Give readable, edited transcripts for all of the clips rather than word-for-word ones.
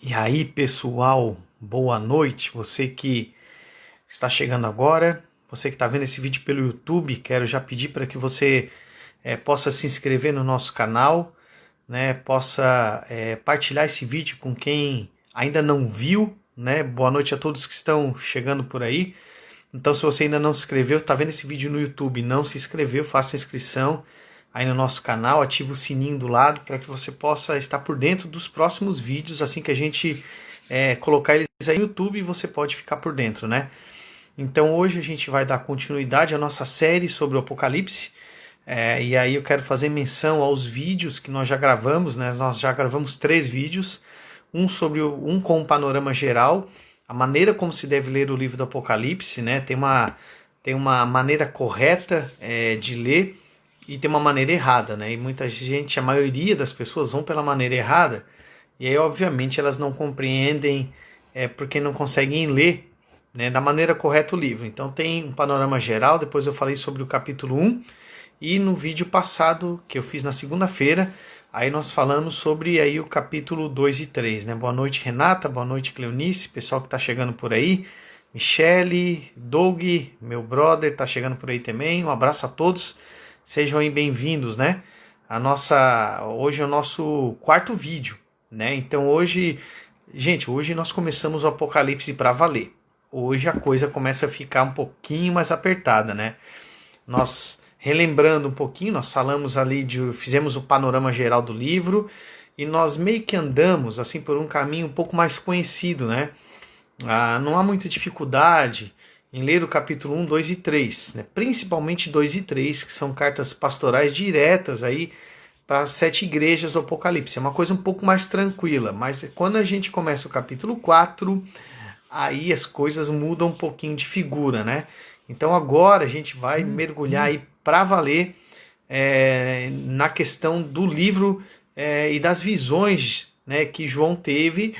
E aí, pessoal, boa noite. Você que está chegando agora, você que está vendo esse vídeo pelo YouTube, quero já pedir para que você possa se inscrever no nosso canal, né? Possa partilhar esse vídeo com quem ainda não viu, né? Boa noite a todos que estão chegando por aí. Então, se você ainda não se inscreveu, está vendo esse vídeo no YouTube, não se inscreveu, faça a inscrição aí no nosso canal, ative o sininho do lado para que você possa estar por dentro dos próximos vídeos, assim que a gente colocar eles aí no YouTube, você pode ficar por dentro, né? Então hoje a gente vai dar continuidade à nossa série sobre o Apocalipse, e aí eu quero fazer menção aos vídeos que nós já gravamos, né? Nós já gravamos 3 vídeos, um com um panorama geral, a maneira como se deve ler o livro do Apocalipse, né? Tem uma maneira correta de ler, e tem uma maneira errada, né? E muita gente, a maioria das pessoas vão pela maneira errada, e aí obviamente elas não compreendem porque não conseguem ler, né, da maneira correta o livro. Então tem um panorama geral, depois eu falei sobre o capítulo 1, e no vídeo passado, que eu fiz na segunda-feira, aí nós falamos sobre aí o capítulo 2 e 3, né? Boa noite, Renata, boa noite, Cleonice, pessoal que está chegando por aí, Michele, Doug, meu brother, está chegando por aí também, um abraço a todos. Sejam aí bem-vindos, né? Hoje é o nosso quarto vídeo, né? Então hoje nós começamos o Apocalipse para valer. Hoje a coisa começa a ficar um pouquinho mais apertada, né? Nós, relembrando um pouquinho, nós falamos ali fizemos o panorama geral do livro e nós meio que andamos assim por um caminho um pouco mais conhecido, né? Não há muita dificuldade em ler o capítulo 1, 2 e 3, né? Principalmente 2 e 3, que são cartas pastorais diretas aí para as 7 igrejas do Apocalipse. É uma coisa um pouco mais tranquila, mas quando a gente começa o capítulo 4, aí as coisas mudam um pouquinho de figura, né? Então agora a gente vai mergulhar aí para valer na questão do livro e das visões, né, que João teve.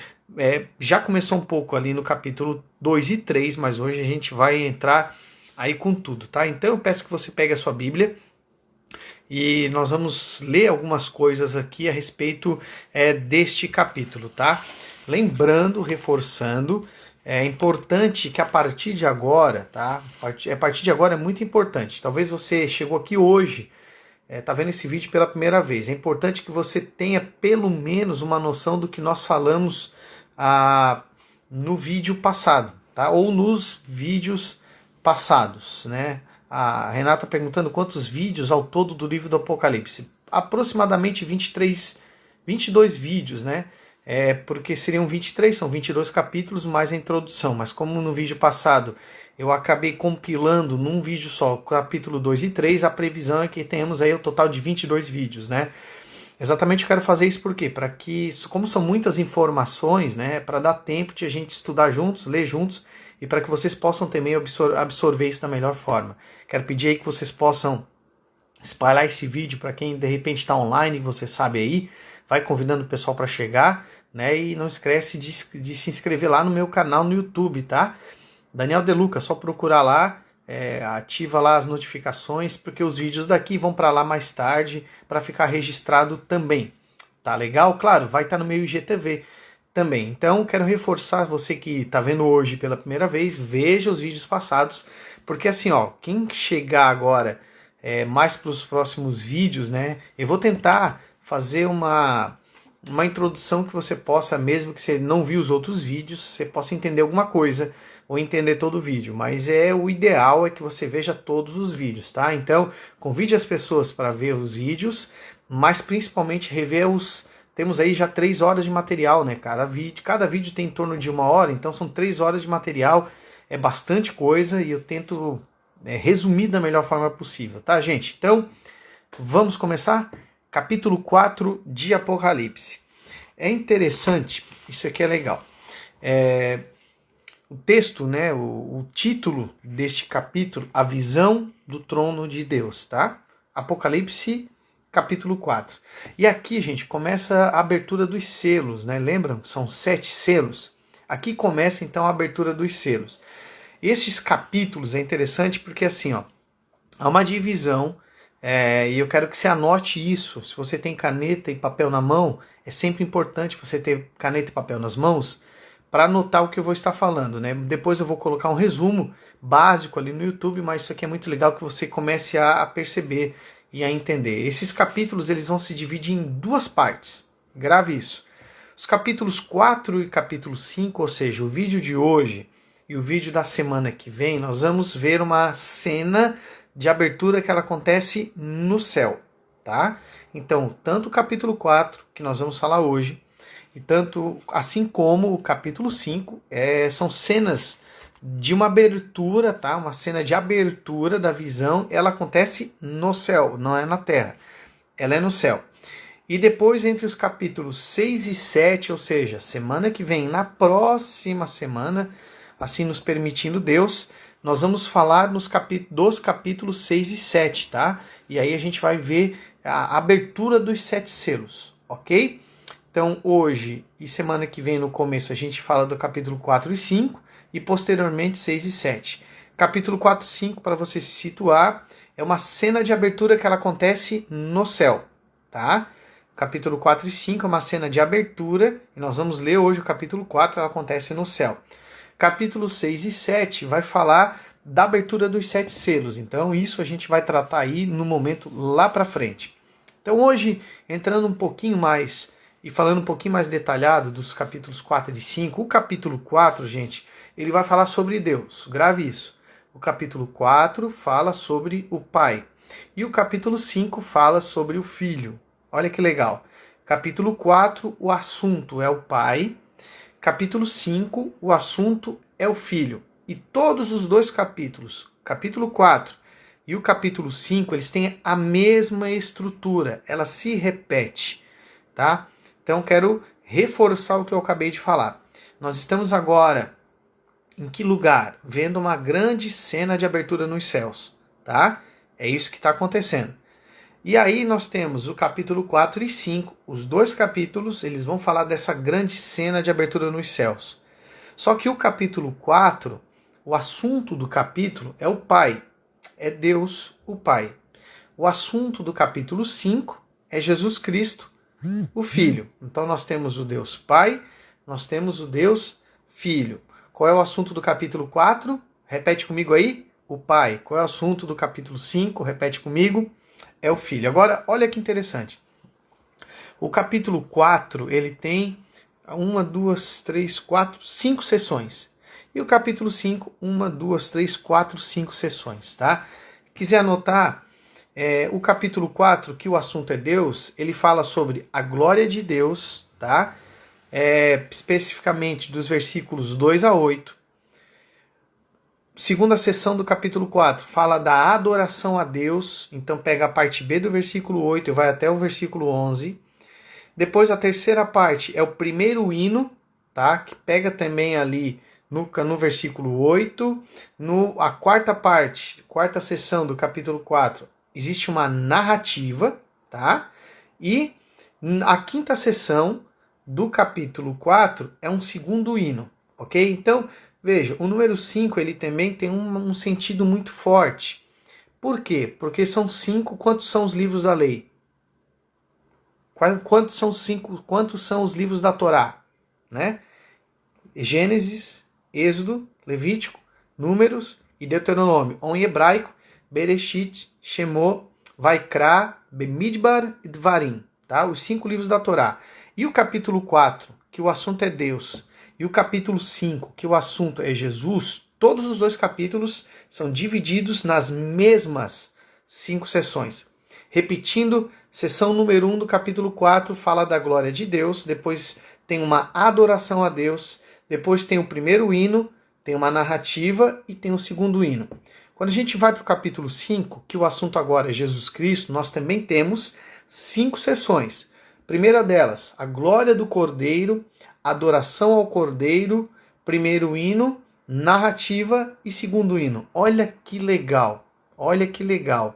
Já começou um pouco ali no capítulo 2 e 3, mas hoje a gente vai entrar aí com tudo, tá? Então eu peço que você pegue a sua Bíblia e nós vamos ler algumas coisas aqui a respeito deste capítulo, tá? Lembrando, reforçando, é importante que a partir de agora, tá? A partir de agora é muito importante. Talvez você chegou aqui hoje, tá vendo esse vídeo pela primeira vez. É importante que você tenha pelo menos uma noção do que nós falamos no vídeo passado, tá? Ou nos vídeos passados, né? A Renata perguntando quantos vídeos ao todo do livro do Apocalipse. Aproximadamente 22 vídeos, né? Porque seriam 23, são 22 capítulos mais a introdução, mas como no vídeo passado eu acabei compilando num vídeo só, capítulo 2 e 3, a previsão é que tenhamos aí o total de 22 vídeos, né? Exatamente eu quero fazer isso por quê? Para que, como são muitas informações, né, para dar tempo de a gente estudar juntos, ler juntos, e para que vocês possam também absorver isso da melhor forma. Quero pedir aí que vocês possam espalhar esse vídeo para quem de repente está online, você sabe aí, vai convidando o pessoal para chegar, né? E não esquece de se inscrever lá no meu canal no YouTube, tá? Daniel De Luca, só procurar lá, ativa lá as notificações, porque os vídeos daqui vão para lá mais tarde para ficar registrado também. Tá legal? Claro, vai estar no meu IGTV também. Então, quero reforçar você que está vendo hoje pela primeira vez, veja os vídeos passados, porque assim, ó, quem chegar agora mais para os próximos vídeos, né, eu vou tentar fazer uma introdução que você possa, mesmo que você não viu os outros vídeos, você possa entender alguma coisa ou entender todo o vídeo, mas o ideal é que você veja todos os vídeos, tá? Então, convide as pessoas para ver os vídeos, mas principalmente rever temos aí já 3 horas de material, né? Cada vídeo tem em torno de 1 hora, então são 3 horas de material, é bastante coisa e eu tento resumir da melhor forma possível, tá, gente? Então, vamos começar? Capítulo 4 de Apocalipse. É interessante, isso aqui é legal. O texto, né, o título deste capítulo, A Visão do Trono de Deus, tá? Apocalipse, capítulo 4. E aqui, gente, começa a abertura dos selos, né? Lembram? São 7 selos. Aqui começa, então, a abertura dos selos. Esses capítulos é interessante porque, assim, ó, há uma divisão E eu quero que você anote isso. Se você tem caneta e papel na mão, é sempre importante você ter caneta e papel nas mãos para anotar o que eu vou estar falando, né? Depois eu vou colocar um resumo básico ali no YouTube, mas isso aqui é muito legal que você comece a perceber e a entender. Esses capítulos eles vão se dividir em duas partes. Grave isso. Os capítulos 4 e capítulo 5, ou seja, o vídeo de hoje e o vídeo da semana que vem, nós vamos ver uma cena de abertura que ela acontece no céu, tá? Então, tanto o capítulo 4, que nós vamos falar hoje, e tanto assim como o capítulo 5, são cenas de uma abertura, tá? Uma cena de abertura da visão, ela acontece no céu, não é na terra. Ela é no céu. E depois, entre os capítulos 6 e 7, ou seja, semana que vem, na próxima semana, assim nos permitindo Deus, nós vamos falar dos capítulos 6 e 7, tá? E aí a gente vai ver a abertura dos 7 selos, ok? Então hoje e semana que vem no começo a gente fala do capítulo 4 e 5 e posteriormente 6 e 7. Capítulo 4 e 5, para você se situar, é uma cena de abertura que ela acontece no céu, tá? Capítulo 4 e 5 é uma cena de abertura, e nós vamos ler hoje o capítulo 4, ela acontece no céu. Capítulo 6 e 7 vai falar da abertura dos 7 selos, então isso a gente vai tratar aí no momento lá para frente. Então hoje, entrando um pouquinho mais e falando um pouquinho mais detalhado dos capítulos 4 e 5, o capítulo 4, gente, ele vai falar sobre Deus, grave isso. O capítulo 4 fala sobre o Pai, e o capítulo 5 fala sobre o Filho. Olha que legal. Capítulo 4, o assunto é o Pai. Capítulo 5, o assunto é o Filho. E todos os dois capítulos, capítulo 4 e o capítulo 5, eles têm a mesma estrutura. Ela se repete, tá? Então, quero reforçar o que eu acabei de falar. Nós estamos agora, em que lugar? Vendo uma grande cena de abertura nos céus, tá? É isso que está acontecendo. E aí nós temos o capítulo 4 e 5, os dois capítulos, eles vão falar dessa grande cena de abertura nos céus. Só que o capítulo 4, o assunto do capítulo é o Pai, é Deus, o Pai. O assunto do capítulo 5 é Jesus Cristo, o Filho. Então nós temos o Deus Pai, nós temos o Deus Filho. Qual é o assunto do capítulo 4? Repete comigo aí, o Pai. Qual é o assunto do capítulo 5? Repete comigo. É o Filho. Agora, olha que interessante. O capítulo 4, ele tem 1, 2, 3, 4, 5 sessões. E o capítulo 5, 1, 2, 3, 4, 5 sessões, tá? Quiser anotar, o capítulo 4, que o assunto é Deus, ele fala sobre a glória de Deus, tá? Especificamente dos versículos 2 a 8. Segunda sessão do capítulo 4 fala da adoração a Deus, então pega a parte B do versículo 8 e vai até o versículo 11. Depois a terceira parte é o primeiro hino, tá? Que pega também ali no versículo 8. A quarta parte, quarta sessão do capítulo 4, existe uma narrativa, tá? E a quinta sessão do capítulo 4 é um segundo hino, ok? Então, veja, o número 5 ele também tem um sentido muito forte. Por quê? Porque são 5, quantos são os livros da lei? Quantos são os livros da Torá? Né? Gênesis, Êxodo, Levítico, Números e Deuteronômio. Ou em hebraico, Bereshit, Shemot, Vaikra, Bemidbar e Dvarim. Tá? Os 5 livros da Torá. E o capítulo 4, que o assunto é Deus, e o capítulo 5, que o assunto é Jesus, todos os dois capítulos são divididos nas mesmas 5 sessões. Repetindo, sessão número 1 do capítulo 4 fala da glória de Deus, depois tem uma adoração a Deus, depois tem o primeiro hino, tem uma narrativa e tem o segundo hino. Quando a gente vai para o capítulo 5, que o assunto agora é Jesus Cristo, nós também temos 5 sessões. Primeira delas, a glória do Cordeiro, adoração ao Cordeiro, primeiro hino, narrativa e segundo hino. Olha que legal, olha que legal.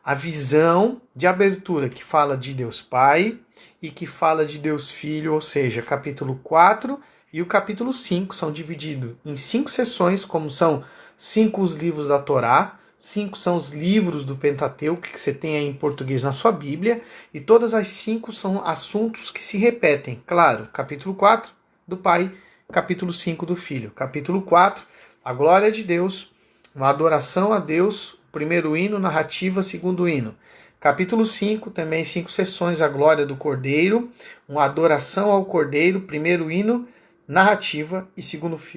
A visão de abertura que fala de Deus Pai e que fala de Deus Filho, ou seja, capítulo 4 e o capítulo 5 são divididos em 5 sessões, como são 5 os livros da Torá, 5 são os livros do Pentateuco que você tem aí em português na sua Bíblia, e todas as 5 são assuntos que se repetem. Claro, capítulo 4 do Pai, capítulo 5 do Filho. Capítulo 4, a glória de Deus, uma adoração a Deus, primeiro hino, narrativa, segundo hino. Capítulo 5, também 5 sessões, a glória do Cordeiro, uma adoração ao Cordeiro, primeiro hino, narrativa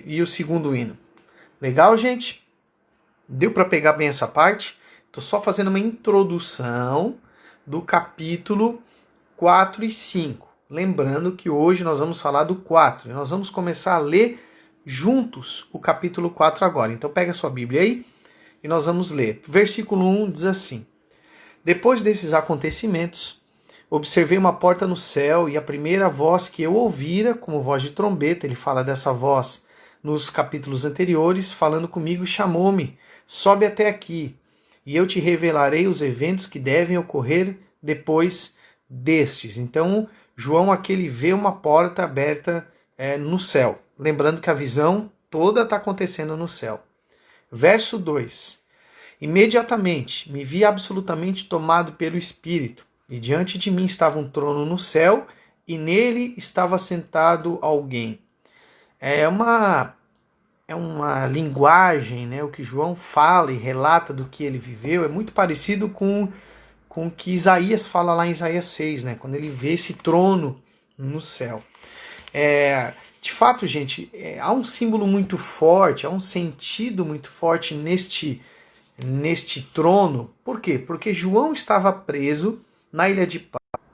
e o segundo hino. Legal, gente? Deu para pegar bem essa parte? Estou só fazendo uma introdução do capítulo 4 e 5. Lembrando que hoje nós vamos falar do 4. E nós vamos começar a ler juntos o capítulo 4 agora. Então pega a sua Bíblia aí e nós vamos ler. Versículo 1 diz assim: Depois desses acontecimentos, observei uma porta no céu, e a primeira voz que eu ouvira, como voz de trombeta, ele fala dessa voz nos capítulos anteriores, falando comigo, chamou-me: sobe até aqui, e eu te revelarei os eventos que devem ocorrer depois destes. Então, João aqui ele vê uma porta aberta no céu. Lembrando que a visão toda está acontecendo no céu. Verso 2. Imediatamente me vi absolutamente tomado pelo Espírito, e diante de mim estava um trono no céu, e nele estava sentado alguém. É uma linguagem, né? O que João fala e relata do que ele viveu é muito parecido com o que Isaías fala lá em Isaías 6, né? Quando ele vê esse trono no céu. De fato, gente, há um símbolo muito forte, há um sentido muito forte neste trono. Por quê? Porque João estava preso na ilha de Patmos.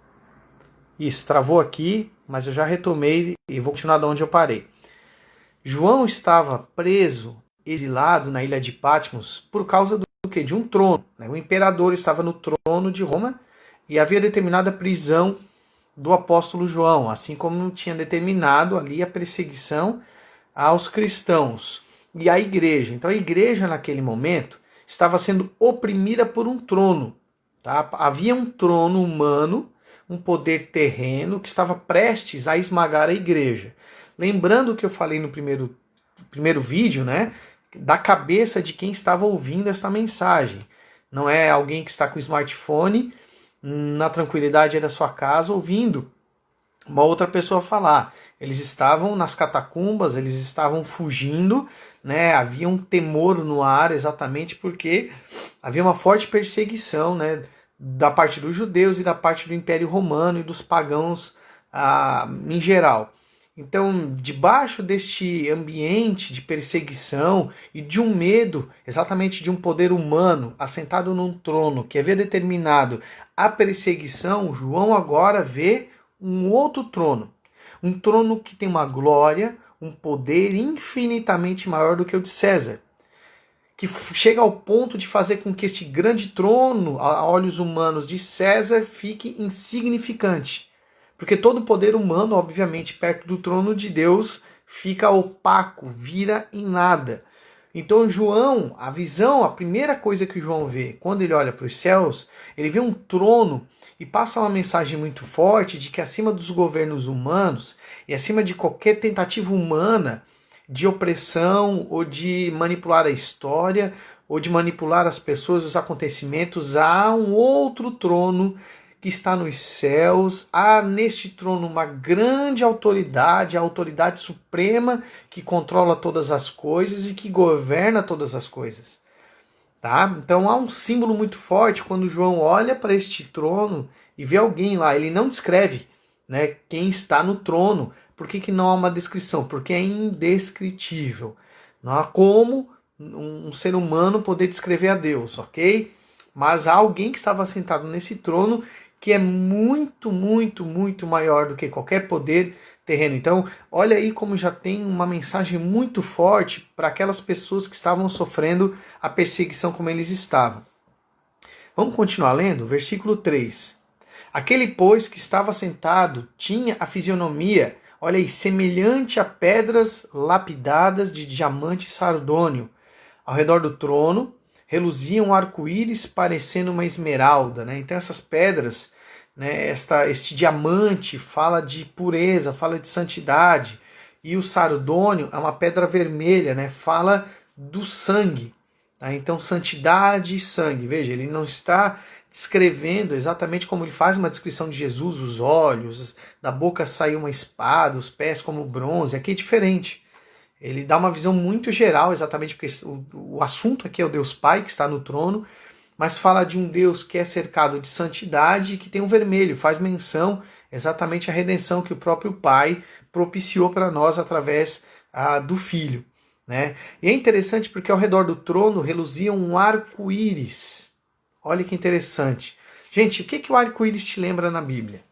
Isso, travou aqui, mas eu já retomei e vou continuar de onde eu parei. João estava preso, exilado na ilha de Patmos por causa do quê? De um trono. Né? O imperador estava no trono de Roma e havia determinado a prisão do apóstolo João, assim como tinha determinado ali a perseguição aos cristãos e à igreja. Então a igreja naquele momento estava sendo oprimida por um trono. Tá? Havia um trono humano, um poder terreno que estava prestes a esmagar a igreja. Lembrando o que eu falei no primeiro vídeo, né? Da cabeça de quem estava ouvindo essa mensagem. Não é alguém que está com o smartphone na tranquilidade da sua casa ouvindo uma outra pessoa falar. Eles estavam nas catacumbas, eles estavam fugindo, né? Havia um temor no ar exatamente porque havia uma forte perseguição, né? Da parte dos judeus e da parte do Império Romano e dos pagãos em geral. Então, debaixo deste ambiente de perseguição e de um medo, exatamente de um poder humano assentado num trono que havia determinado a perseguição, João agora vê um outro trono. Um trono que tem uma glória, um poder infinitamente maior do que o de César, que chega ao ponto de fazer com que este grande trono, a olhos humanos, de César fique insignificante. Porque todo poder humano, obviamente, perto do trono de Deus, fica opaco, vira em nada. Então João, a primeira coisa que João vê, quando ele olha para os céus, ele vê um trono e passa uma mensagem muito forte de que acima dos governos humanos e acima de qualquer tentativa humana de opressão ou de manipular a história ou de manipular as pessoas, os acontecimentos, há um outro trono que está nos céus. Há neste trono uma grande autoridade, a autoridade suprema que controla todas as coisas e que governa todas as coisas. Tá? Então há um símbolo muito forte quando João olha para este trono e vê alguém lá. Ele não descreve, né, quem está no trono. Por que não há uma descrição? Porque é indescritível. Não há como um ser humano poder descrever a Deus, ok? Mas há alguém que estava sentado nesse trono que é muito, muito, muito maior do que qualquer poder terreno. Então, olha aí como já tem uma mensagem muito forte para aquelas pessoas que estavam sofrendo a perseguição como eles estavam. Vamos continuar lendo? Versículo 3. Aquele, pois, que estava sentado tinha a fisionomia, olha aí, semelhante a pedras lapidadas de diamante sardônio. Ao redor do trono reluzia um arco-íris parecendo uma esmeralda. Né? Então essas pedras, né, este diamante fala de pureza, fala de santidade. E o sardônio é uma pedra vermelha, né, fala do sangue. Então, santidade e sangue. Veja, ele não está descrevendo exatamente como ele faz uma descrição de Jesus, os olhos, da boca saiu uma espada, os pés como bronze. Aqui é diferente. Ele dá uma visão muito geral, exatamente porque o assunto aqui é o Deus Pai, que está no trono, mas fala de um Deus que é cercado de santidade e que tem o vermelho, faz menção exatamente à redenção que o próprio Pai propiciou para nós através do Filho. Né? E é interessante porque ao redor do trono reluzia um arco-íris. Olha que interessante. Gente, o que o arco-íris te lembra na Bíblia?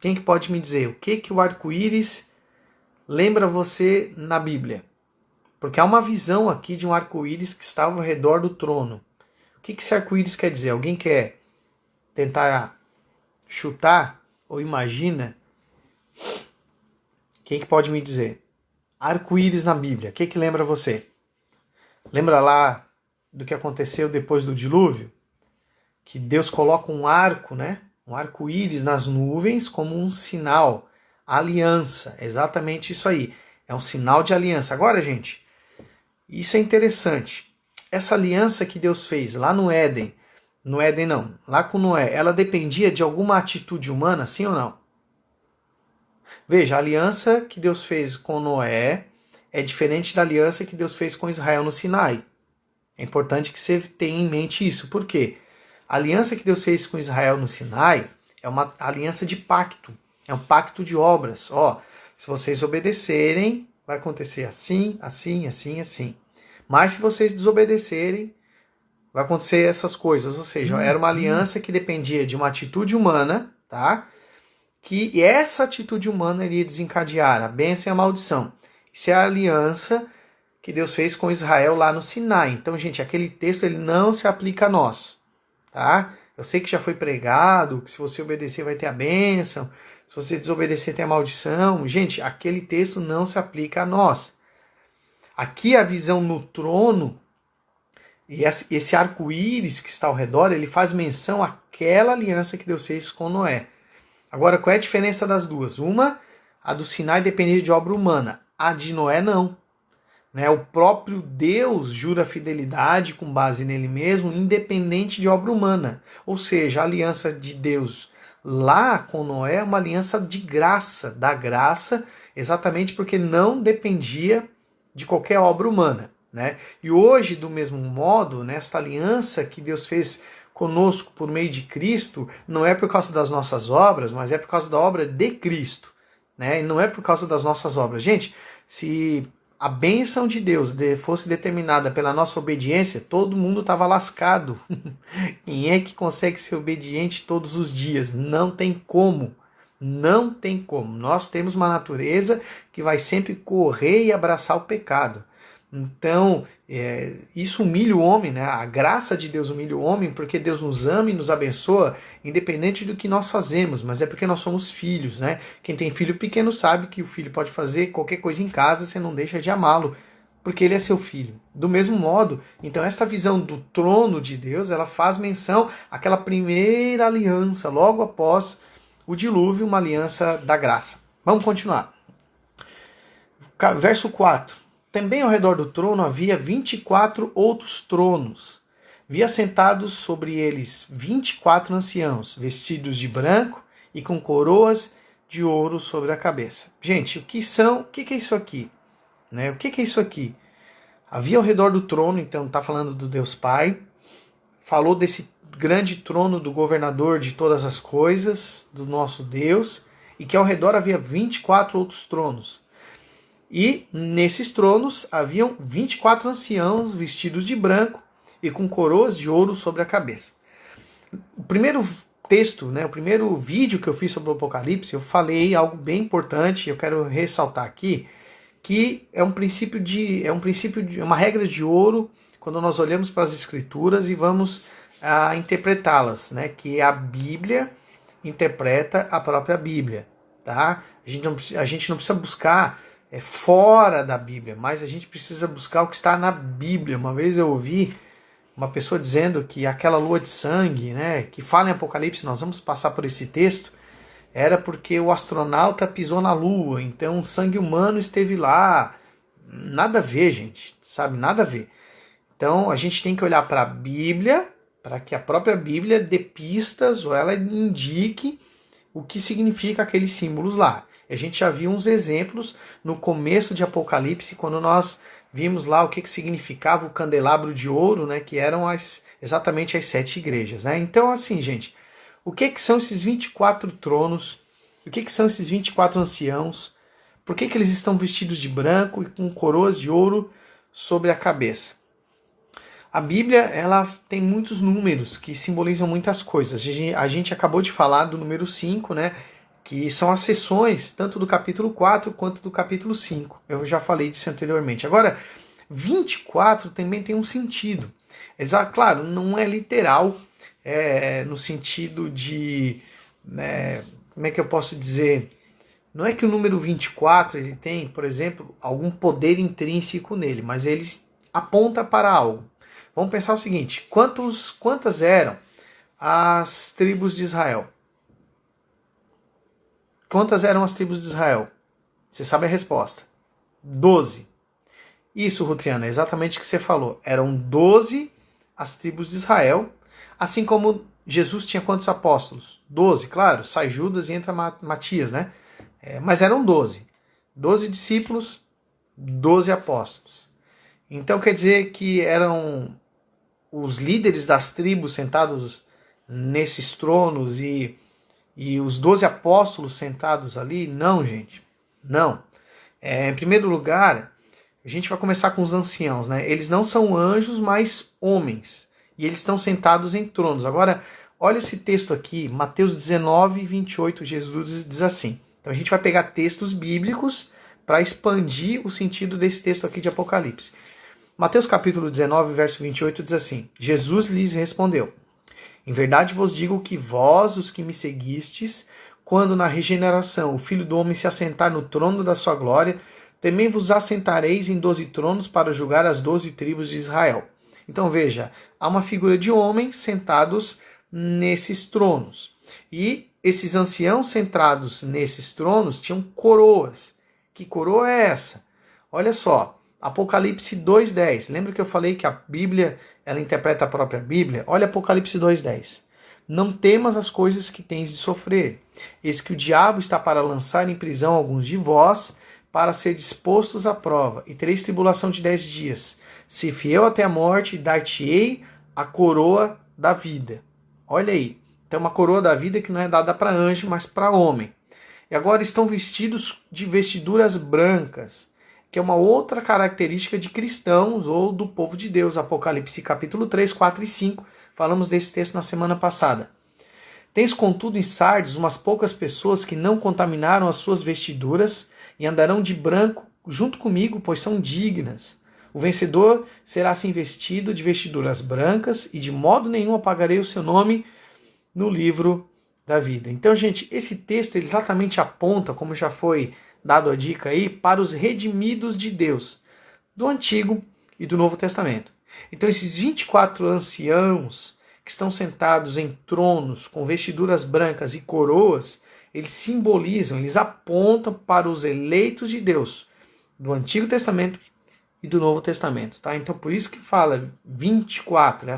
Quem que pode me dizer? O que o arco-íris lembra você na Bíblia? Porque há uma visão aqui de um arco-íris que estava ao redor do trono. O que esse arco-íris quer dizer? Alguém quer tentar chutar ou imagina? Quem que pode me dizer? Arco-íris na Bíblia, o que lembra você? Lembra lá do que aconteceu depois do dilúvio? Que Deus coloca um arco, né? Um arco-íris nas nuvens como um sinal, aliança, exatamente isso aí. É um sinal de aliança. Agora, gente, isso é interessante. Essa aliança que Deus fez lá no Éden não, lá com Noé, ela dependia de alguma atitude humana, sim ou não? Veja, a aliança que Deus fez com Noé é diferente da aliança que Deus fez com Israel no Sinai. É importante que você tenha em mente isso. Por quê? A aliança que Deus fez com Israel no Sinai é uma aliança de pacto. É um pacto de obras. Ó, se vocês obedecerem, vai acontecer assim, assim, assim, assim. Mas se vocês desobedecerem, vai acontecer essas coisas. Ou seja, era uma aliança que dependia de uma atitude humana, tá? Que essa atitude humana iria desencadear a bênção e a maldição. Isso é a aliança que Deus fez com Israel lá no Sinai. Então, gente, aquele texto ele não se aplica a nós, tá? Eu sei que já foi pregado, que se você obedecer vai ter a bênção, se você desobedecer tem a maldição. Gente, aquele texto não se aplica a nós. Aqui a visão no trono, e esse arco-íris que está ao redor, ele faz menção àquela aliança que Deus fez com Noé. Agora, qual é a diferença das duas? Uma, a do Sinai dependia de obra humana. A de Noé, não. Né? O próprio Deus jura fidelidade com base nele mesmo, independente de obra humana. Ou seja, a aliança de Deus lá com Noé é uma aliança de graça, da graça, exatamente porque não dependia de qualquer obra humana. Né? E hoje, do mesmo modo, nesta aliança que Deus fez conosco por meio de Cristo, não é por causa das nossas obras, mas é por causa da obra de Cristo. Né? E não é por causa das nossas obras. Gente, se a bênção de Deus fosse determinada pela nossa obediência, todo mundo estava lascado. Quem é que consegue ser obediente todos os dias? Não tem como. Não tem como. Nós temos uma natureza que vai sempre correr e abraçar o pecado. Então, isso humilha o homem, né? A graça de Deus humilha o homem porque Deus nos ama e nos abençoa, independente do que nós fazemos, mas é porque nós somos filhos, né? Quem tem filho pequeno sabe que o filho pode fazer qualquer coisa em casa, você não deixa de amá-lo, porque ele é seu filho. Do mesmo modo, então esta visão do trono de Deus, ela faz menção àquela primeira aliança, logo após o dilúvio, uma aliança da graça. Vamos continuar. Verso 4. Também ao redor do trono havia 24 outros tronos. Vi assentados sobre eles 24 anciãos, vestidos de branco e com coroas de ouro sobre a cabeça. Gente, o que é isso aqui? Né? O que é isso aqui? Havia ao redor do trono, então está falando do Deus Pai, falou desse grande trono do governador de todas as coisas, do nosso Deus, e que ao redor havia 24 outros tronos. E nesses tronos haviam 24 anciãos vestidos de branco e com coroas de ouro sobre a cabeça. O primeiro texto, né, o primeiro vídeo que eu fiz sobre o Apocalipse, eu falei algo bem importante, eu quero ressaltar aqui, que é uma regra de ouro quando nós olhamos para as Escrituras e vamos interpretá-las, né, que a Bíblia interpreta a própria Bíblia. Tá? A gente não precisa buscar fora da Bíblia, mas a gente precisa buscar o que está na Bíblia. Uma vez eu ouvi uma pessoa dizendo que aquela lua de sangue, né, que fala em Apocalipse, nós vamos passar por esse texto, era porque o astronauta pisou na lua, então o sangue humano esteve lá. Nada a ver, gente, sabe? Nada a ver. Então a gente tem que olhar para a Bíblia, para que a própria Bíblia dê pistas ou ela indique o que significa aqueles símbolos lá. A gente já viu uns exemplos no começo de Apocalipse, quando nós vimos lá o que significava o candelabro de ouro, né, que eram exatamente as 7 igrejas. Né? Então, assim, gente, o que são esses 24 tronos? O que são esses 24 anciãos? Por que eles estão vestidos de branco e com coroas de ouro sobre a cabeça? A Bíblia, ela tem muitos números que simbolizam muitas coisas. A gente acabou de falar do número 5, né? Que são as seções, tanto do capítulo 4 quanto do capítulo 5. Eu já falei disso anteriormente. Agora, 24 também tem um sentido. Claro, não é literal, no sentido de... Né, como é que eu posso dizer? Não é que o número 24 ele tem, por exemplo, algum poder intrínseco nele, mas ele aponta para algo. Vamos pensar o seguinte, quantas eram as tribos de Israel? Quantas eram as tribos de Israel? Você sabe a resposta. 12. Isso, Rutriana, é exatamente o que você falou. Eram 12 as tribos de Israel, assim como Jesus tinha quantos apóstolos? 12, claro, sai Judas e entra Matias, né? Mas eram 12. 12 discípulos, 12 apóstolos. Então quer dizer que eram os líderes das tribos sentados nesses tronos e os 12 apóstolos sentados ali? Não, gente. Não. Em primeiro lugar, a gente vai começar com os anciãos, né? Eles não são anjos, mas homens. E eles estão sentados em tronos. Agora, olha esse texto aqui, Mateus 19, 28, Jesus diz assim. Então a gente vai pegar textos bíblicos para expandir o sentido desse texto aqui de Apocalipse. Mateus capítulo 19, verso 28 diz assim: Jesus lhes respondeu: em verdade vos digo que vós, os que me seguistes, quando na regeneração o Filho do Homem se assentar no trono da sua glória, também vos assentareis em 12 tronos para julgar as 12 tribos de Israel. Então veja, há uma figura de homens sentados nesses tronos. E esses anciãos sentados nesses tronos tinham coroas. Que coroa é essa? Olha só, Apocalipse 2:10. Lembra que eu falei que a Bíblia, ela interpreta a própria Bíblia? Olha Apocalipse 2:10. Não temas as coisas que tens de sofrer. Eis que o diabo está para lançar em prisão alguns de vós, para ser dispostos à prova, e tereis tribulação de 10 dias. Se fiel até a morte, dar-te-ei a coroa da vida. Olha aí. Então uma coroa da vida que não é dada para anjo, mas para homem. E agora estão vestidos de vestiduras brancas, que é uma outra característica de cristãos ou do povo de Deus. Apocalipse capítulo 3, 4 e 5. Falamos desse texto na semana passada. Tens, contudo, em Sardes umas poucas pessoas que não contaminaram as suas vestiduras e andarão de branco junto comigo, pois são dignas. O vencedor será assim vestido de vestiduras brancas e de modo nenhum apagarei o seu nome no livro da vida. Então, gente, esse texto ele exatamente aponta, como já foi dado a dica aí, para os redimidos de Deus, do Antigo e do Novo Testamento. Então, esses 24 anciãos que estão sentados em tronos com vestiduras brancas e coroas, eles simbolizam, eles apontam para os eleitos de Deus, do Antigo Testamento e do Novo Testamento. Tá? Então, por isso que fala 24, é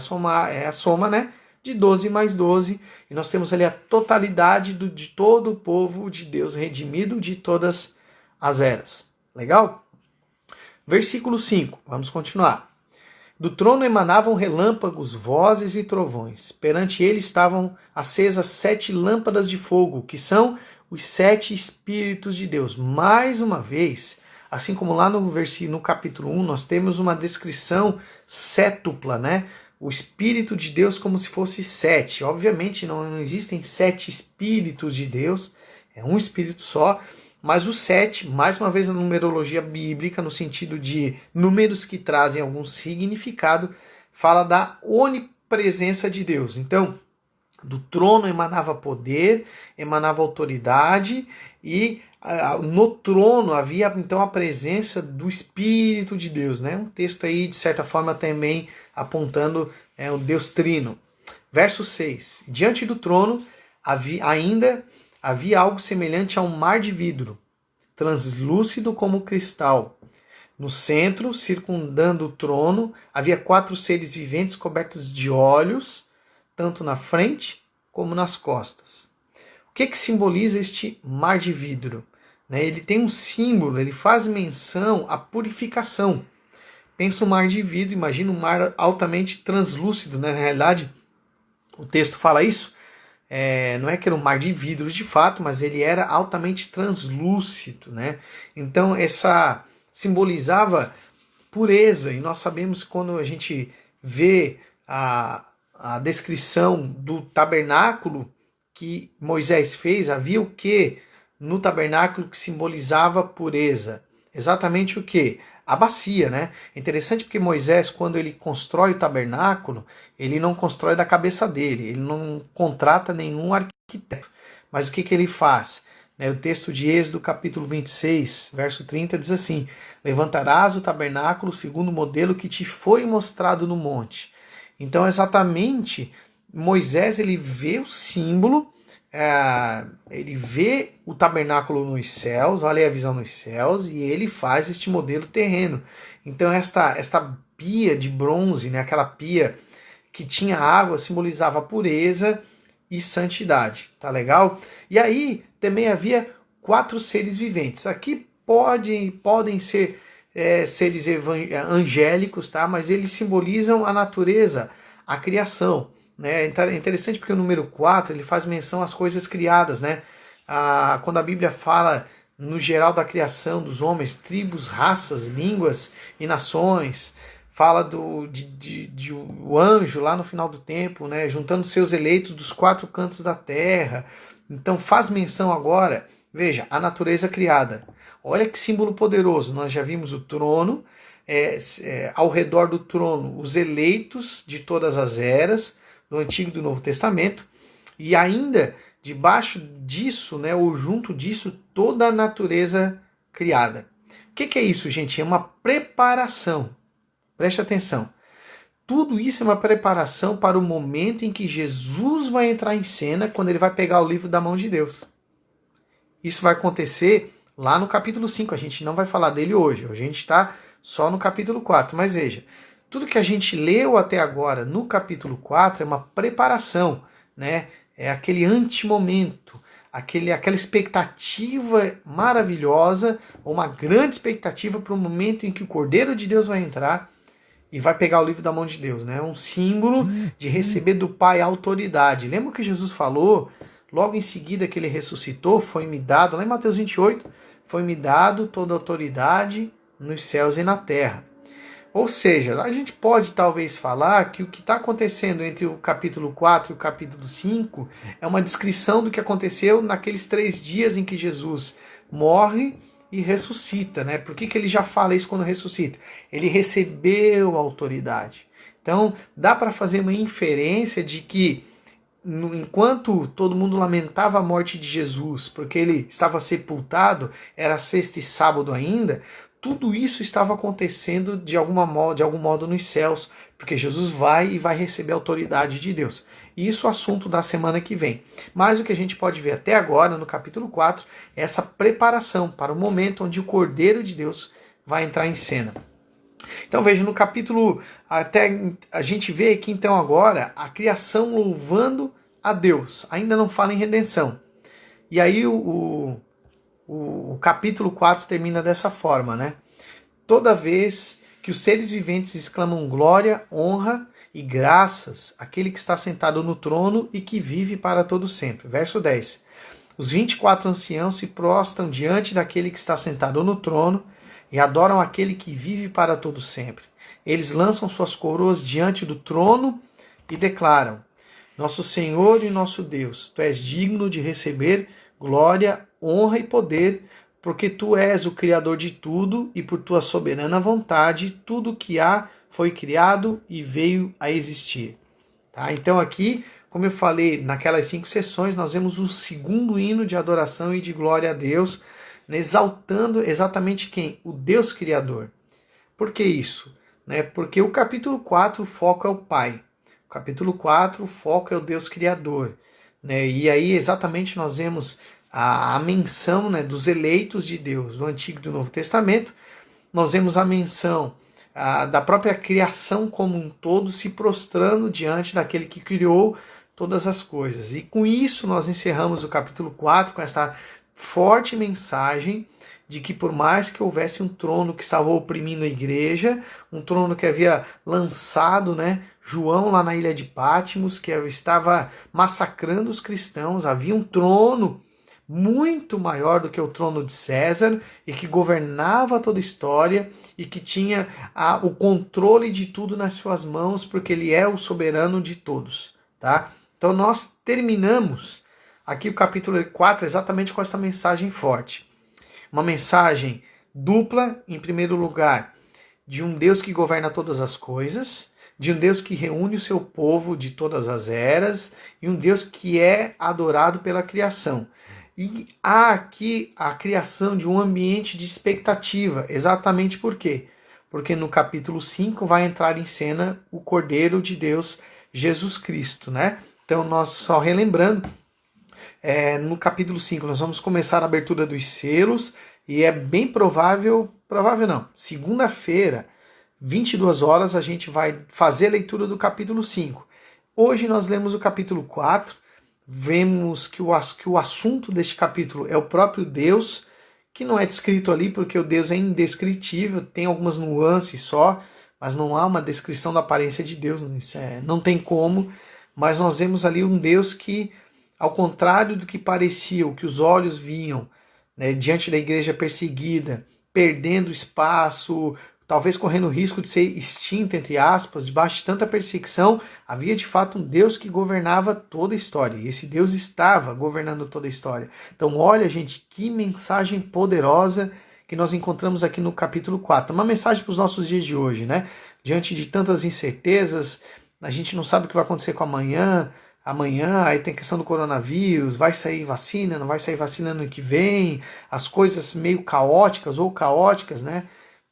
a soma, né? De 12 mais 12, e nós temos ali a totalidade de todo o povo de Deus redimido de todas as eras. Legal? Versículo 5, vamos continuar. Do trono emanavam relâmpagos, vozes e trovões. Perante ele estavam acesas 7 lâmpadas de fogo, que são os 7 Espíritos de Deus. Mais uma vez, assim como lá no capítulo 1, nós temos uma descrição sétupla, né? O Espírito de Deus como se fosse 7. Obviamente não existem 7 Espíritos de Deus, é um Espírito só, mas o 7, mais uma vez na numerologia bíblica, no sentido de números que trazem algum significado, fala da onipresença de Deus. Então, do trono emanava poder, emanava autoridade e no trono havia então a presença do Espírito de Deus, né? Um texto aí de certa forma também apontando o Deus Trino. Verso 6. Diante do trono havia algo semelhante a um mar de vidro, translúcido como cristal. No centro, circundando o trono, havia 4 seres viventes cobertos de olhos, tanto na frente como nas costas. O que simboliza este mar de vidro? Ele tem um símbolo, ele faz menção à purificação. Pensa um mar de vidro, imagina um mar altamente translúcido, né? Na realidade, o texto fala isso, não é que era um mar de vidros de fato, mas ele era altamente translúcido, né? Então, essa simbolizava pureza, e nós sabemos que quando a gente vê a descrição do tabernáculo que Moisés fez, havia o que no tabernáculo que simbolizava pureza? Exatamente o que? A bacia, né? É interessante porque Moisés, quando ele constrói o tabernáculo, ele não constrói da cabeça dele, ele não contrata nenhum arquiteto. Mas o que ele faz? O texto de Êxodo, capítulo 26, verso 30, diz assim: levantarás o tabernáculo segundo o modelo que te foi mostrado no monte. Então, exatamente, Moisés ele vê o símbolo, ele vê o tabernáculo nos céus, olha aí a visão nos céus, e ele faz este modelo terreno. Então esta pia de bronze, né, aquela pia que tinha água, simbolizava pureza e santidade, tá legal? E aí também havia 4 seres viventes. Aqui podem ser seres angélicos, tá? Mas eles simbolizam a natureza, a criação. É interessante porque o número 4 ele faz menção às coisas criadas, né? Quando a Bíblia fala no geral da criação dos homens, tribos, raças, línguas e nações, fala de o anjo lá no final do tempo, né? Juntando seus eleitos dos 4 cantos da terra. Então faz menção agora, veja, a natureza criada. Olha que símbolo poderoso, nós já vimos o trono, ao redor do trono os eleitos de todas as eras, do Antigo e do Novo Testamento, e ainda debaixo disso, né, ou junto disso, toda a natureza criada. O que é isso, gente? É uma preparação. Preste atenção. Tudo isso é uma preparação para o momento em que Jesus vai entrar em cena, quando ele vai pegar o livro da mão de Deus. Isso vai acontecer lá no capítulo 5. A gente não vai falar dele hoje. Hoje a gente está só no capítulo 4. Mas veja, tudo que a gente leu até agora no capítulo 4 é uma preparação, né? É aquele antemomento, aquela expectativa maravilhosa, uma grande expectativa para o momento em que o Cordeiro de Deus vai entrar e vai pegar o livro da mão de Deus, né? Um símbolo de receber do Pai a autoridade. Lembra que Jesus falou, logo em seguida que ele ressuscitou, foi-me dado, lá em Mateus 28, foi-me dado toda a autoridade nos céus e na terra. Ou seja, a gente pode talvez falar que o que está acontecendo entre o capítulo 4 e o capítulo 5 é uma descrição do que aconteceu naqueles 3 dias em que Jesus morre e ressuscita, né? Por que ele já fala isso quando ressuscita? Ele recebeu a autoridade. Então, dá para fazer uma inferência de que, enquanto todo mundo lamentava a morte de Jesus, porque ele estava sepultado, era sexta e sábado ainda, tudo isso estava acontecendo de algum modo nos céus, porque Jesus vai receber a autoridade de Deus. Isso é o assunto da semana que vem. Mas o que a gente pode ver até agora, no capítulo 4, é essa preparação para o momento onde o Cordeiro de Deus vai entrar em cena. Então veja, no capítulo, até a gente vê aqui então agora a criação louvando a Deus. Ainda não fala em redenção. E aí o capítulo 4 termina dessa forma, né? Toda vez que os seres viventes exclamam glória, honra e graças àquele que está sentado no trono e que vive para todo sempre. Verso 10. Os 24 anciãos se prostram diante daquele que está sentado no trono e adoram aquele que vive para todo sempre. Eles lançam suas coroas diante do trono e declaram: Nosso Senhor e nosso Deus, Tu és digno de receber glória, honra e poder, porque Tu és o Criador de tudo e por Tua soberana vontade tudo que há foi criado e veio a existir. Tá? Então aqui, como eu falei, naquelas 5 sessões, nós vemos o segundo hino de adoração e de glória a Deus, exaltando exatamente quem? O Deus Criador. Por que isso? Porque o capítulo 4, o foco é o Pai. O capítulo 4, o foco é o Deus Criador. E aí exatamente nós vemos a menção dos eleitos de Deus do Antigo e do Novo Testamento, nós vemos a menção da própria criação como um todo se prostrando diante daquele que criou todas as coisas. E com isso nós encerramos o capítulo 4 com essa forte mensagem de que por mais que houvesse um trono que estava oprimindo a igreja, um trono que havia lançado, João lá na ilha de Patmos, que estava massacrando os cristãos, havia um trono muito maior do que o trono de César e que governava toda a história e que tinha o controle de tudo nas suas mãos, porque ele é o soberano de todos, tá? Então nós terminamos aqui o capítulo 4 exatamente com essa mensagem forte. Uma mensagem dupla, em primeiro lugar, de um Deus que governa todas as coisas, de um Deus que reúne o seu povo de todas as eras e um Deus que é adorado pela criação. E há aqui a criação de um ambiente de expectativa. Exatamente por quê? Porque no capítulo 5 vai entrar em cena o Cordeiro de Deus, Jesus Cristo, Então, nós só relembrando, no capítulo 5 nós vamos começar a abertura dos selos e é bem provável não, segunda-feira, 22 horas, a gente vai fazer a leitura do capítulo 5. Hoje nós lemos o capítulo 4, vemos que o assunto deste capítulo é o próprio Deus, que não é descrito ali porque o Deus é indescritível, tem algumas nuances só, mas não há uma descrição da aparência de Deus, não tem como, mas nós vemos ali um Deus que, ao contrário do que parecia, o que os olhos viam, diante da igreja perseguida, perdendo espaço, talvez correndo o risco de ser extinta, entre aspas, debaixo de tanta perseguição, havia de fato um Deus que governava toda a história. E esse Deus estava governando toda a história. Então olha, gente, que mensagem poderosa que nós encontramos aqui no capítulo 4. Uma mensagem para os nossos dias de hoje, Diante de tantas incertezas, a gente não sabe o que vai acontecer com amanhã, aí tem a questão do coronavírus, vai sair vacina, não vai sair vacina no ano que vem, as coisas meio caóticas ou caóticas,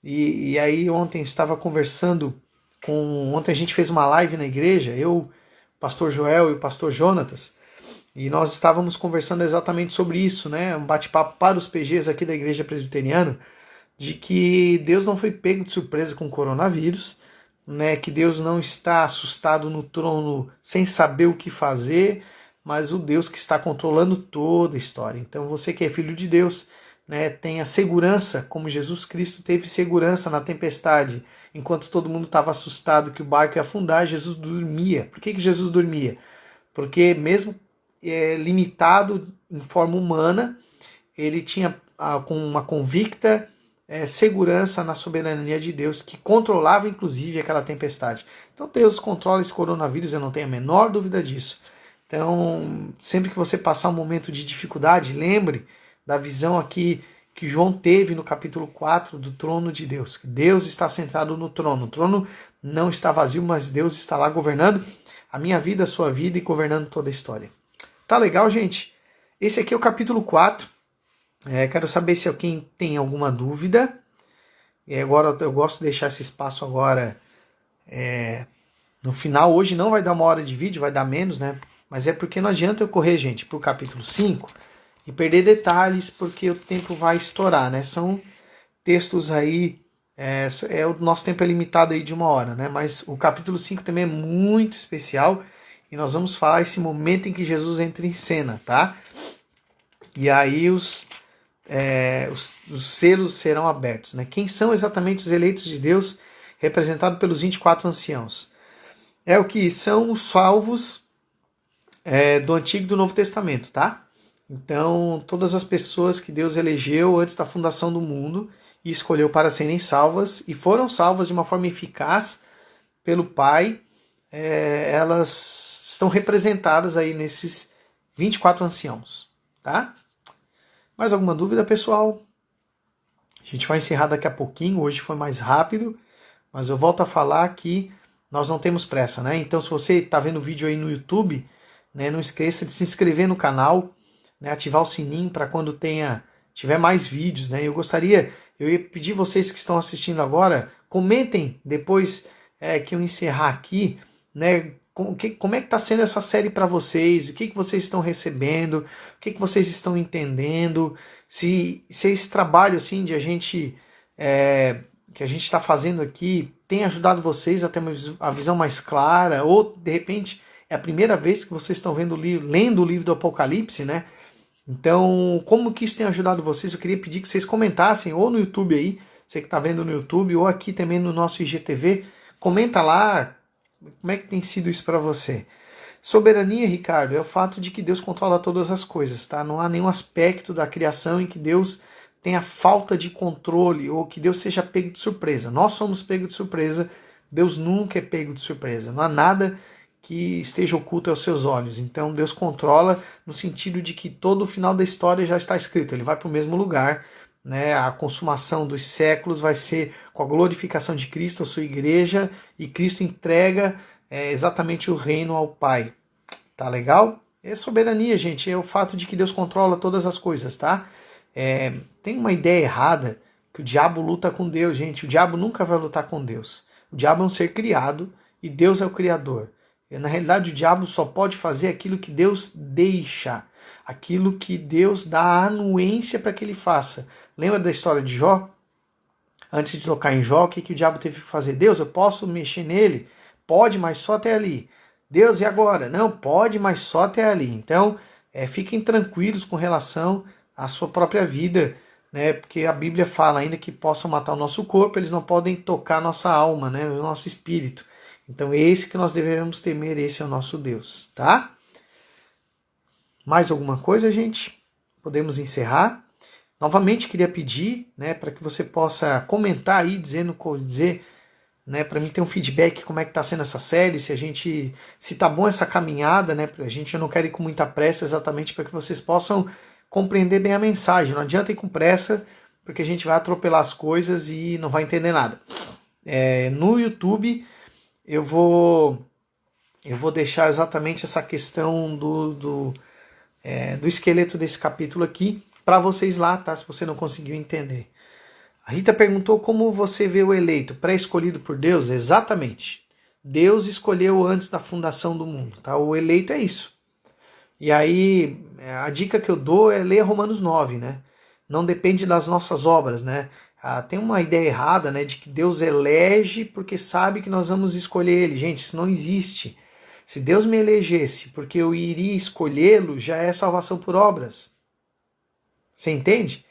E aí ontem estava conversando ontem a gente fez uma live na igreja, eu, o pastor Joel e o pastor Jonatas, e nós estávamos conversando exatamente sobre isso, um bate-papo para os PGs aqui da igreja presbiteriana, de que Deus não foi pego de surpresa com o coronavírus, que Deus não está assustado no trono sem saber o que fazer, mas o Deus que está controlando toda a história. Então você que é filho de Deus, tenha segurança, como Jesus Cristo teve segurança na tempestade, enquanto todo mundo estava assustado que o barco ia afundar, Jesus dormia. Por que Jesus dormia? Porque mesmo limitado em forma humana, ele tinha com uma convicta segurança na soberania de Deus, que controlava inclusive aquela tempestade. Então Deus controla esse coronavírus, eu não tenho a menor dúvida disso. Então, sempre que você passar um momento de dificuldade, lembre da visão aqui que João teve no capítulo 4 do trono de Deus. Deus está sentado no trono. O trono não está vazio, mas Deus está lá governando a minha vida, a sua vida e governando toda a história. Tá legal, gente? Esse aqui é o capítulo 4. Quero saber se alguém tem alguma dúvida. E agora eu gosto de deixar esse espaço agora no final. Hoje não vai dar 1 hora de vídeo, vai dar menos, Mas é porque não adianta eu correr, gente, para o capítulo 5 e perder detalhes, porque o tempo vai estourar, São textos aí, o nosso tempo é limitado aí de 1 hora, Mas o capítulo 5 também é muito especial e nós vamos falar esse momento em que Jesus entra em cena, tá? E aí os selos serão abertos, Quem são exatamente os eleitos de Deus, representados pelos 24 anciãos? É o que são os salvos do Antigo e do Novo Testamento, tá? Então, todas as pessoas que Deus elegeu antes da fundação do mundo e escolheu para serem salvas, e foram salvas de uma forma eficaz pelo Pai, elas estão representadas aí nesses 24 anciãos, tá? Mais alguma dúvida, pessoal? A gente vai encerrar daqui a pouquinho, hoje foi mais rápido, mas eu volto a falar que nós não temos pressa, Então, se você está vendo o vídeo aí no YouTube, não esqueça de se inscrever no canal, ativar o sininho para quando tiver mais vídeos, eu ia pedir vocês que estão assistindo agora, comentem depois que eu encerrar aqui, como é que está sendo essa série para vocês, o que vocês estão recebendo, o que vocês estão entendendo, se esse trabalho assim de a gente que a gente está fazendo aqui tem ajudado vocês a ter a visão mais clara, ou de repente é a primeira vez que vocês estão lendo o livro do Apocalipse, né? Então, como que isso tem ajudado vocês? Eu queria pedir que vocês comentassem, ou no YouTube aí, você que está vendo no YouTube, ou aqui também no nosso IGTV, comenta lá como é que tem sido isso para você. Soberania, Ricardo, é o fato de que Deus controla todas as coisas, tá? Não há nenhum aspecto da criação em que Deus tenha falta de controle ou que Deus seja pego de surpresa. Nós somos pego de surpresa, Deus nunca é pego de surpresa. Não há nada que esteja oculto aos seus olhos. Então Deus controla no sentido de que todo o final da história já está escrito. Ele vai para o mesmo lugar, né? A consumação dos séculos vai ser com a glorificação de Cristo, a sua igreja, e Cristo entrega exatamente o reino ao Pai. Tá legal? É soberania, gente. É o fato de que Deus controla todas as coisas, tá? Tem uma ideia errada que o diabo luta com Deus, gente. O diabo nunca vai lutar com Deus. O diabo é um ser criado e Deus é o criador. Na realidade, o diabo só pode fazer aquilo que Deus deixa, aquilo que Deus dá a anuência para que ele faça. Lembra da história de Jó? Antes de tocar em Jó, o que o diabo teve que fazer? Deus, eu posso mexer nele? Pode, mas só até ali. Deus, e agora? Não, pode, mas só até ali. Então, fiquem tranquilos com relação à sua própria vida, né? Porque a Bíblia fala ainda que possam matar o nosso corpo, eles não podem tocar a nossa alma, né? O nosso espírito. Então, esse que nós devemos temer, esse é o nosso Deus, tá? Mais alguma coisa, gente? Podemos encerrar? Novamente, queria pedir, né, para que você possa comentar aí, dizer, né, para mim ter um feedback como é que está sendo essa série, se tá bom essa caminhada, né? A gente não quer ir com muita pressa, exatamente para que vocês possam compreender bem a mensagem. Não adianta ir com pressa, porque a gente vai atropelar as coisas e não vai entender nada. No YouTube eu vou deixar exatamente essa questão do esqueleto desse capítulo aqui para vocês lá, tá? Se você não conseguiu entender. A Rita perguntou como você vê o eleito, pré-escolhido por Deus. Exatamente. Deus escolheu antes da fundação do mundo, tá? O eleito é isso. E aí, a dica que eu dou é ler Romanos 9, né? Não depende das nossas obras, né? Tem uma ideia errada, né, de que Deus elege porque sabe que nós vamos escolher Ele. Gente, isso não existe. Se Deus me elegesse porque eu iria escolhê-lo, já é salvação por obras. Você entende?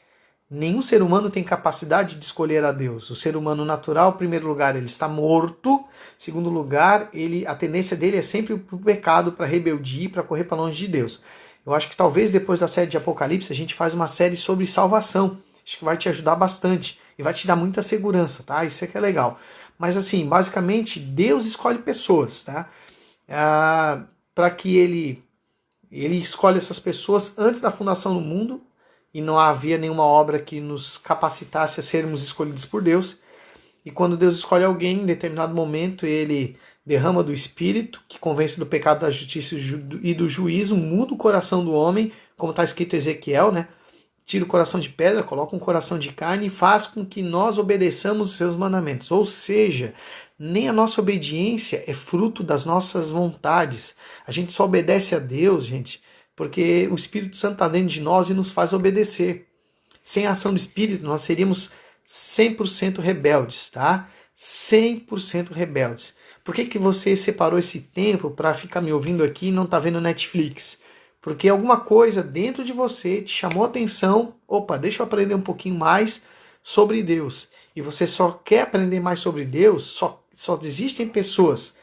Nenhum ser humano tem capacidade de escolher a Deus. O ser humano natural, em primeiro lugar, ele está morto. Em segundo lugar, a tendência dele é sempre para o pecado, para a rebeldia, para correr para longe de Deus. Eu acho que talvez depois da série de Apocalipse a gente faz uma série sobre salvação. Acho que vai te ajudar bastante e vai te dar muita segurança, tá? Isso é que é legal. Mas assim, basicamente, Deus escolhe pessoas, tá? Para que ele escolhe essas pessoas antes da fundação do mundo, e não havia nenhuma obra que nos capacitasse a sermos escolhidos por Deus. E quando Deus escolhe alguém, em determinado momento, ele derrama do Espírito, que convence do pecado, da justiça e do juízo, muda o coração do homem, como está escrito em Ezequiel, né? Tira o coração de pedra, coloca um coração de carne e faz com que nós obedeçamos os seus mandamentos. Ou seja, nem a nossa obediência é fruto das nossas vontades. A gente só obedece a Deus, gente, porque o Espírito Santo está dentro de nós e nos faz obedecer. Sem a ação do Espírito, nós seríamos 100% rebeldes, tá? 100% rebeldes. Por que você separou esse tempo para ficar me ouvindo aqui e não tá vendo Netflix? Porque alguma coisa dentro de você te chamou a atenção. Opa, deixa eu aprender um pouquinho mais sobre Deus. E você só quer aprender mais sobre Deus, só existem pessoas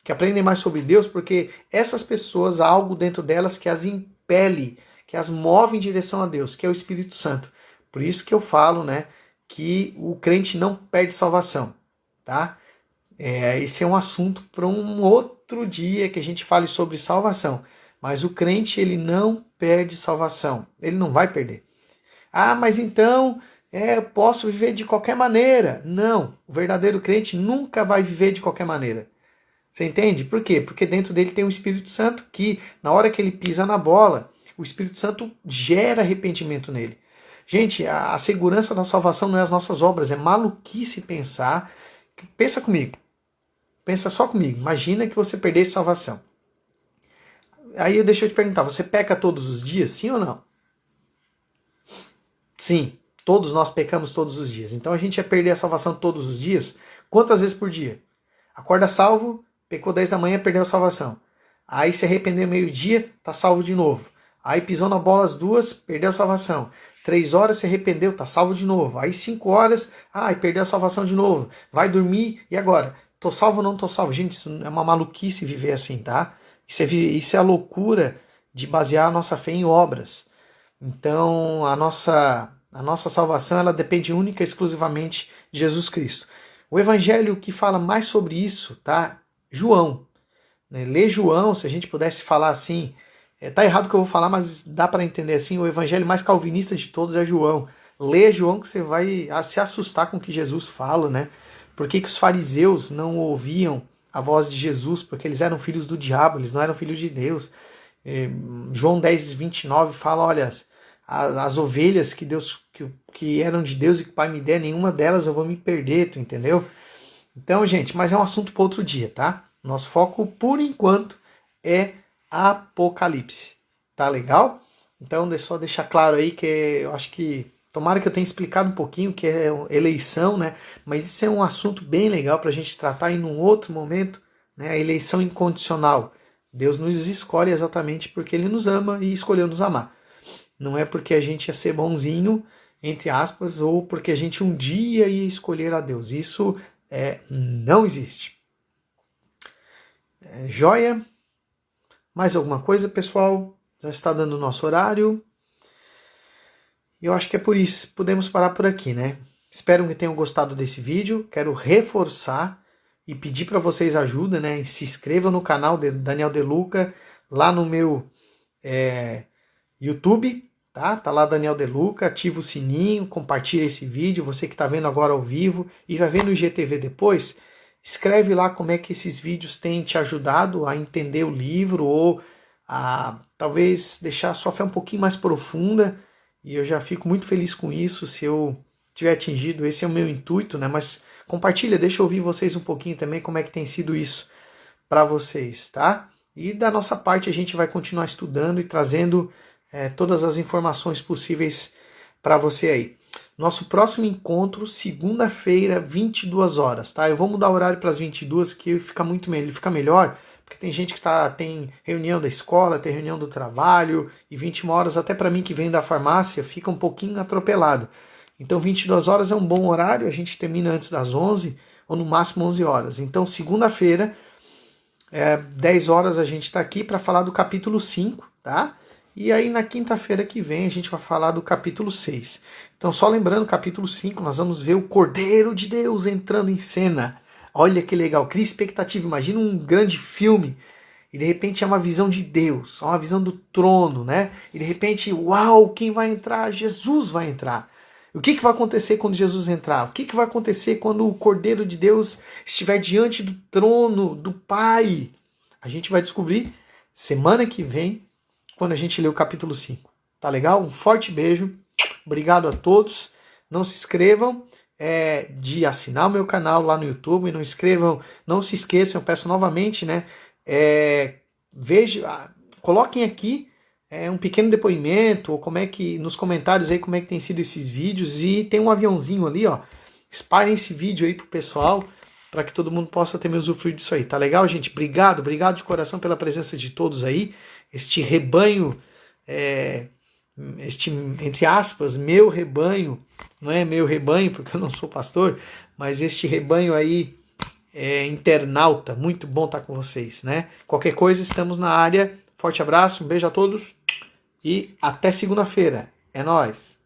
que aprendem mais sobre Deus porque essas pessoas, há algo dentro delas que as impele, que as move em direção a Deus, que é o Espírito Santo. Por isso que eu falo, né, que o crente não perde salvação, tá? Esse é um assunto para um outro dia que a gente fale sobre salvação. Mas o crente, ele não perde salvação. Ele não vai perder. Mas então, eu posso viver de qualquer maneira. Não, o verdadeiro crente nunca vai viver de qualquer maneira. Você entende? Por quê? Porque dentro dele tem o Espírito Santo que, na hora que ele pisa na bola, o Espírito Santo gera arrependimento nele. Gente, a segurança da salvação não é as nossas obras, é maluquice pensar. Pensa comigo. Pensa só comigo. Imagina que você perdesse salvação. Aí deixa eu te perguntar, você peca todos os dias, sim ou não? Sim. Todos nós pecamos todos os dias. Então a gente ia perder a salvação todos os dias. Quantas vezes por dia? Acorda salvo, pecou 10 da manhã, perdeu a salvação. Aí se arrependeu meio-dia, tá salvo de novo. Aí pisou na bola às 2, perdeu a salvação. 3 horas, se arrependeu, tá salvo de novo. Aí 5 horas, perdeu a salvação de novo. Vai dormir, e agora? Tô salvo ou não tô salvo? Gente, isso é uma maluquice viver assim, tá? Isso é a loucura de basear a nossa fé em obras. Então, a nossa salvação, ela depende única e exclusivamente de Jesus Cristo. O evangelho que fala mais sobre isso, tá? João. Né? Lê João, se a gente pudesse falar assim, tá errado o que eu vou falar, mas dá para entender assim, o evangelho mais calvinista de todos é João. Lê João que você vai se assustar com o que Jesus fala, né? Por que os fariseus não ouviam a voz de Jesus? Porque eles eram filhos do diabo, eles não eram filhos de Deus. João 10, 29 fala, olha, as ovelhas que eram de Deus e que o Pai me der, nenhuma delas eu vou me perder, tu entendeu? Então, gente, mas é um assunto para outro dia, tá? Nosso foco, por enquanto, é Apocalipse. Tá legal? Então, só deixar claro aí que eu acho que, tomara que eu tenha explicado um pouquinho o que é eleição, né? Mas isso é um assunto bem legal para a gente tratar em um outro momento, né? A eleição incondicional. Deus nos escolhe exatamente porque Ele nos ama e escolheu nos amar. Não é porque a gente ia ser bonzinho, entre aspas, ou porque a gente um dia ia escolher a Deus. Isso não existe. Joia? Mais alguma coisa, pessoal? Já está dando o nosso horário. Eu acho que é por isso. Podemos parar por aqui, né? Espero que tenham gostado desse vídeo. Quero reforçar e pedir para vocês ajuda, né? Se inscrevam no canal de Daniel De Luca, lá no meu YouTube, tá? Tá lá Daniel De Luca, ativa o sininho, compartilha esse vídeo, você que está vendo agora ao vivo e vai ver no IGTV depois, escreve lá como é que esses vídeos têm te ajudado a entender o livro ou a talvez deixar a sua fé um pouquinho mais profunda, e eu já fico muito feliz com isso, se eu tiver atingido, esse é o meu intuito, né? Mas compartilha, deixa eu ouvir vocês um pouquinho também como é que tem sido isso para vocês, tá? E da nossa parte a gente vai continuar estudando e trazendo todas as informações possíveis para você aí. Nosso próximo encontro, segunda-feira, 22 horas, tá? Eu vou mudar o horário para as 22, que fica melhor, porque tem gente que tem reunião da escola, tem reunião do trabalho, e 21 horas, até para mim que vem da farmácia, fica um pouquinho atropelado. Então 22 horas é um bom horário, a gente termina antes das 11, ou no máximo 11 horas. Então segunda-feira, 10 horas a gente está aqui para falar do capítulo 5, tá? E aí na quinta-feira que vem a gente vai falar do capítulo 6. Então só lembrando, capítulo 5, nós vamos ver o Cordeiro de Deus entrando em cena. Olha que legal, cria expectativa, imagina um grande filme e de repente é uma visão de Deus, uma visão do trono, né? E de repente, uau, quem vai entrar? Jesus vai entrar. O que vai acontecer quando Jesus entrar? O que vai acontecer quando o Cordeiro de Deus estiver diante do trono do Pai? A gente vai descobrir semana que vem, quando a gente lê o capítulo 5. Tá legal? Um forte beijo. Obrigado a todos. Não se inscrevam de assinar o meu canal lá no YouTube. Não se esqueçam, eu peço novamente, né? Coloquem aqui um pequeno depoimento, ou como é que, nos comentários aí, como é que tem sido esses vídeos. E tem um aviãozinho ali, ó. Espalhem esse vídeo aí pro pessoal, para que todo mundo possa ter usufruir disso aí. Tá legal, gente? Obrigado de coração pela presença de todos aí. Este rebanho, entre aspas, meu rebanho, não é meu rebanho porque eu não sou pastor, mas este rebanho aí internauta, muito bom estar com vocês, né? Qualquer coisa, estamos na área. Forte abraço, um beijo a todos e até segunda-feira. É nóis!